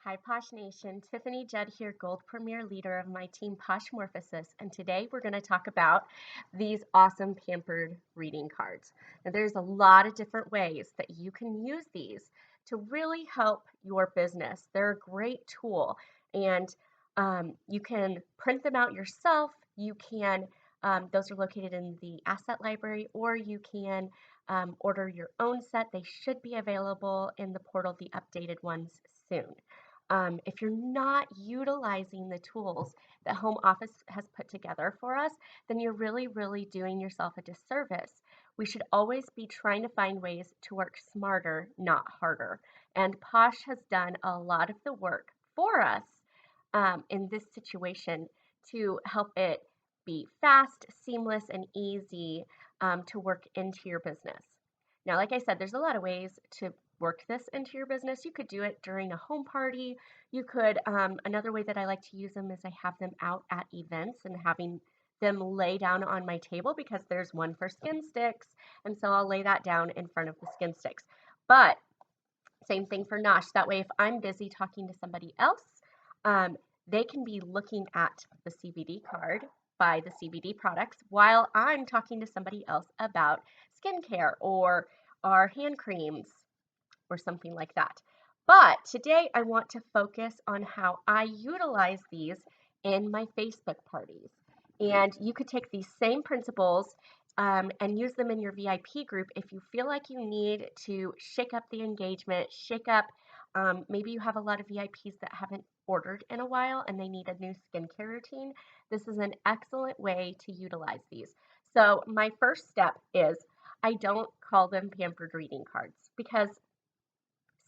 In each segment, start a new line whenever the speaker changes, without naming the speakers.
Hi Posh Nation, Tiffany Judd here, Gold Premier Leader of my team Poshmorphosis, and today we're going to talk about these awesome Pampered reading cards. Now there's a lot of different ways that you can use these to really help your business. They're a great tool, and you can print them out yourself. You can, those are located in the asset library, or you can order your own set. They should be available in the portal, the updated ones soon. If you're not utilizing the tools that home office has put together for us, then you're really doing yourself a disservice. We should always be trying to find ways to work smarter, not harder. And Posh has done a lot of the work for us in this situation to help it be fast, seamless, and easy to work into your business. Now, like I said, there's a lot of ways to work this into your business. You could do it during a home party. You could, another way that I like to use them is I have them out at events and having them lay down on my table because there's one for skin sticks. And so I'll lay that down in front of the skin sticks. But same thing for Nosh. That way, if I'm busy talking to somebody else, they can be looking at the CBD card by the CBD products while I'm talking to somebody else about skincare or our hand creams or something like that. But today I want to focus on how I utilize these in my Facebook parties. And you could take these same principles and use them in your VIP group if you feel like you need to shake up the engagement, shake up. Maybe you have a lot of VIPs that haven't ordered in a while and they need a new skincare routine. This is an excellent way to utilize these. So my first step is I don't call them pampered reading cards because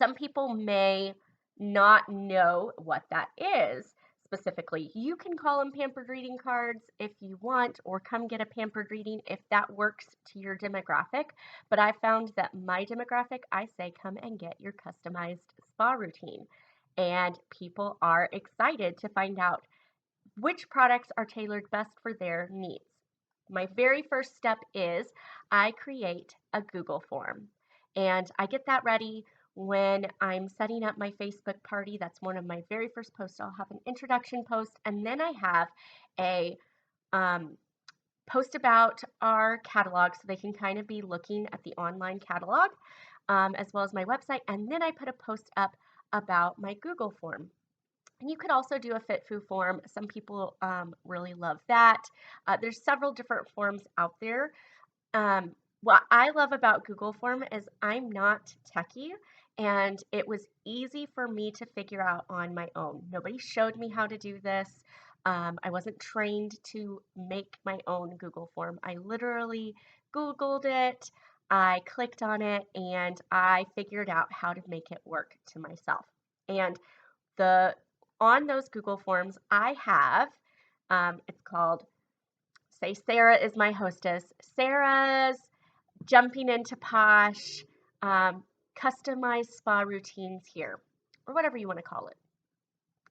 some people may not know what that is specifically. You can call them pampered reading cards if you want, or come get a pampered reading if that works to your demographic. But I found that my demographic, I say come and get your customized spa routine. And people are excited to find out which products are tailored best for their needs. My very first step is I create a Google form. And I get that ready when I'm setting up my Facebook party. That's one of my very first posts. I'll have an introduction post, and then I have a post about our catalog so they can kind of be looking at the online catalog as well as my website. And then I put a post up about my Google form. And you could also do a FitFu form. Some people really love that. There's several different forms out there. What I love about Google Form is I'm not techie, and it was easy for me to figure out on my own. Nobody showed me how to do this. I wasn't trained to make my own Google Form. I literally Googled it, I clicked on it, and I figured out how to make it work to myself. And the on those Google Forms, I have, it's called, say Sarah is my hostess, Sarah's jumping into Posh, customized spa routines here, or whatever you want to call it.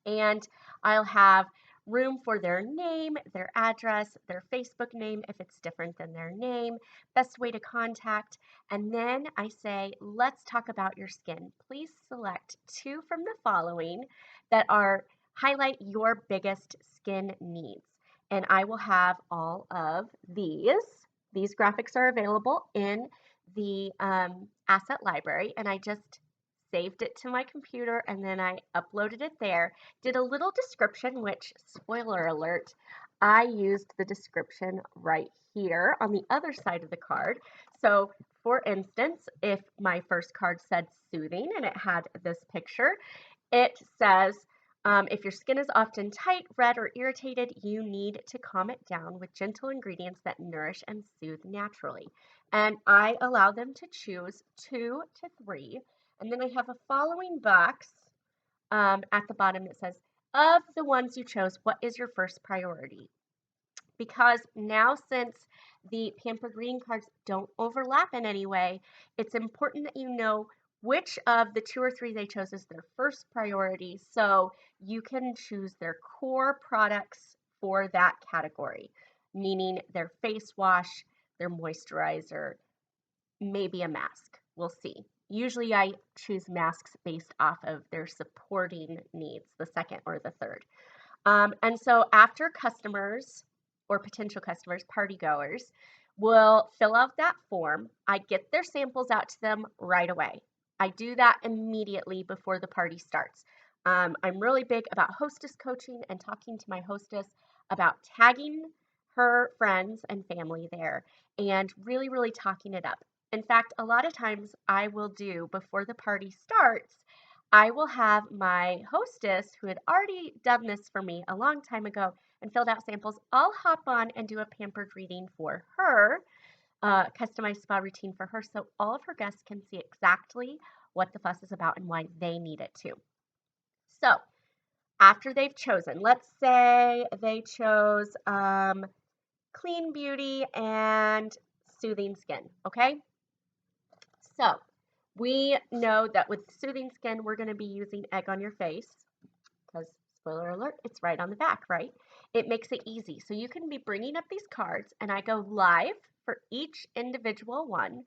And I'll have room for their name, their address, their Facebook name if it's different than their name, best way to contact. And then I say, let's talk about your skin. Please select two from the following that are highlight your biggest skin needs. And I will have all of these. These graphics are available in the asset library, and I just saved it to my computer and then I uploaded it there. Did a little description, which, spoiler alert, I used the description right here on the other side of the card. So for instance, if my first card said soothing and it had this picture, it says, if your skin is often tight, red, or irritated, you need to calm it down with gentle ingredients that nourish and soothe naturally. And I allow them to choose 2 to 3. And then I have a following box at the bottom that says, of the ones you chose, what is your first priority? Because now, since the Pampered reading cards don't overlap in any way, it's important that you know which of the 2 or 3 they chose is their first priority, so you can choose their core products for that category, meaning their face wash, their moisturizer, maybe a mask. We'll see. Usually I choose masks based off of their supporting needs, the second or the third. And so after customers or potential customers, party goers, will fill out that form, I get their samples out to them right away. I do that immediately before the party starts. I'm really big about hostess coaching and talking to my hostess about tagging her friends and family there and really, really talking it up. In fact, a lot of times I will do before the party starts, I will have my hostess who had already done this for me a long time ago and filled out samples. I'll hop on and do a pampered reading for her, customized spa routine for her, so all of her guests can see exactly what the fuss is about and why they need it too. So after they've chosen, let's say they chose clean beauty and soothing skin, okay? So we know that with soothing skin, we're going to be using egg on your face because, spoiler alert, it's right on the back, right? It makes it easy. So you can be bringing up these cards, and I go live for each individual one.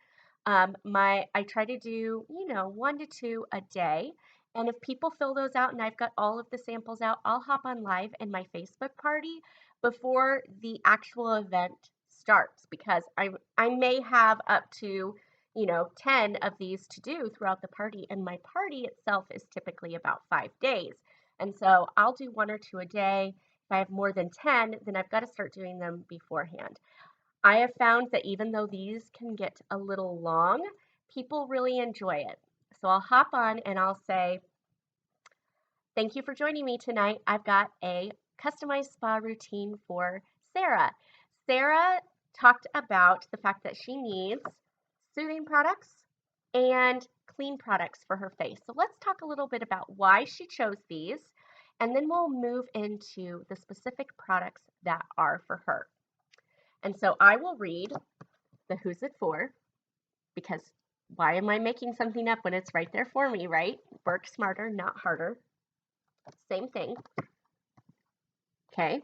I try to do, 1 to 2 a day. And if people fill those out and I've got all of the samples out, I'll hop on live in my Facebook party before the actual event starts because I may have up to 10 of these to do throughout the party, and my party itself is typically about 5 days. And so I'll do 1 or 2 a day. If I have more than 10, then I've got to start doing them beforehand. I have found that even though these can get a little long, people really enjoy it. So I'll hop on and I'll say, thank you for joining me tonight. I've got a customized spa routine for Sarah. Sarah talked about the fact that she needs soothing products and clean products for her face. So let's talk a little bit about why she chose these, and then we'll move into the specific products that are for her. And so I will read the who's it for, because why am I making something up when it's right there for me, right? Work smarter, not harder. Same thing. Okay,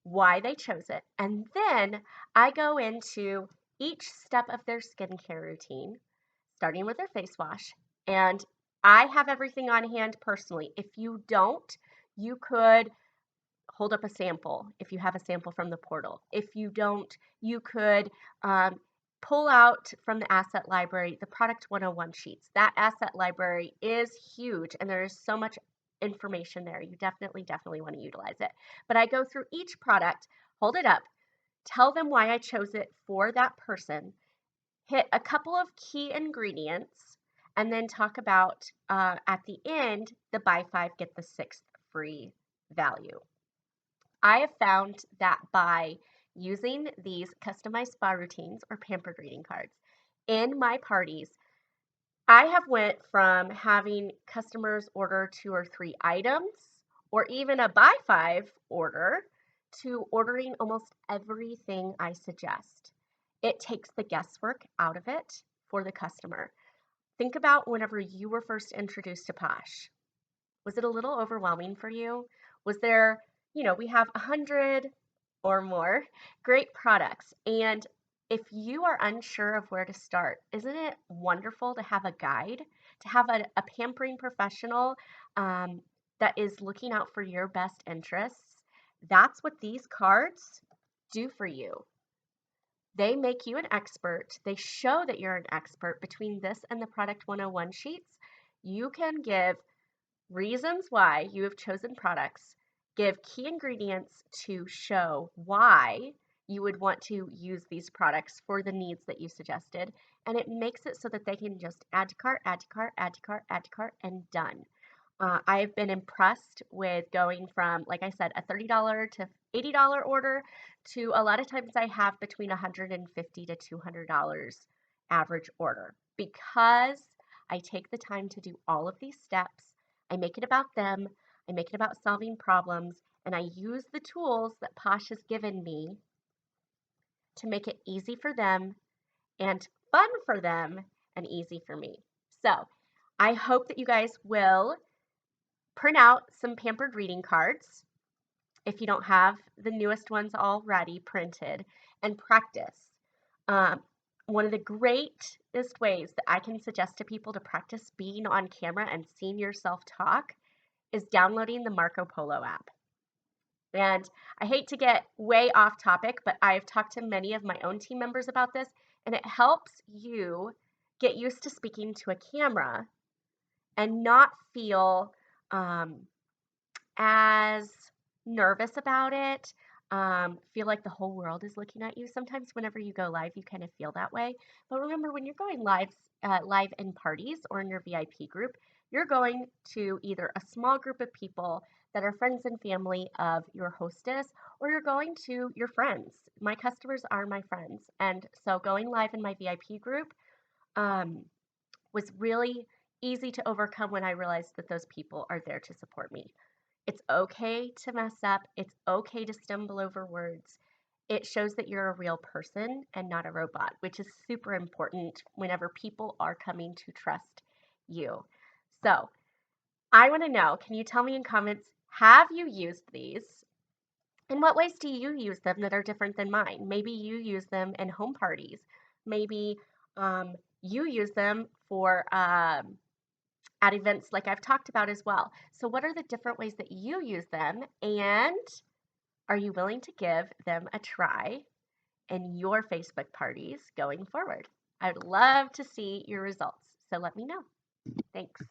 why they chose it. And then I go into each step of their skincare routine, starting with their face wash. And I have everything on hand personally. If you don't, you could hold up a sample if you have a sample from the portal. If you don't, you could pull out from the asset library the product 101 sheets. That asset library is huge and there is so much information there. You definitely want to utilize it. But I go through each product, hold it up, tell them why I chose it for that person, hit a couple of key ingredients, and then talk about at the end the buy 5 get the 6th free value. I have found that by using these customized spa routines or pampered reading cards in my parties, I have went from having customers order 2 or 3 items or even a buy 5 order to ordering almost everything I suggest. It takes the guesswork out of it for the customer. Think about whenever you were first introduced to Posh. Was it a little overwhelming for you? Was there, we have 100 or more great products. And if you are unsure of where to start, isn't it wonderful to have a guide, to have a pampering professional that is looking out for your best interests? That's what these cards do for you. They make you an expert. They show that you're an expert. Between this and the Product 101 sheets, you can give reasons why you have chosen products, give key ingredients to show why you would want to use these products for the needs that you suggested, and it makes it so that they can just add to cart, add to cart, add to cart, add to cart, and done. I've been impressed with going from, like I said, a $30 to $80 order to a lot of times I have between $150 to $200 average order because I take the time to do all of these steps. I make it about them. I make it about solving problems, and I use the tools that Posh has given me to make it easy for them and fun for them and easy for me. So I hope that you guys will print out some pampered reading cards if you don't have the newest ones already printed and practice. Um, one of the greatest ways that I can suggest to people to practice being on camera and seeing yourself talk is downloading the Marco Polo app. And I hate to get way off topic, but I've talked to many of my own team members about this, and it helps you get used to speaking to a camera and not feel as nervous about it. Feel like the whole world is looking at you. Sometimes whenever you go live, you kind of feel that way. But remember, when you're going live in parties or in your VIP group, you're going to either a small group of people that are friends and family of your hostess, or you're going to your friends. My customers are my friends. And so going live in my VIP group um, was really easy to overcome when I realized that those people are there to support me. It's okay to mess up. It's okay to stumble over words. It shows that you're a real person and not a robot, which is super important whenever people are coming to trust you. So, I want to know, can you tell me in comments, have you used these? In what ways do you use them that are different than mine? Maybe you use them in home parties. Maybe you use them for at events like I've talked about as well. So what are the different ways that you use them, and are you willing to give them a try in your Facebook parties going forward? I'd love to see your results, so let me know. Thanks.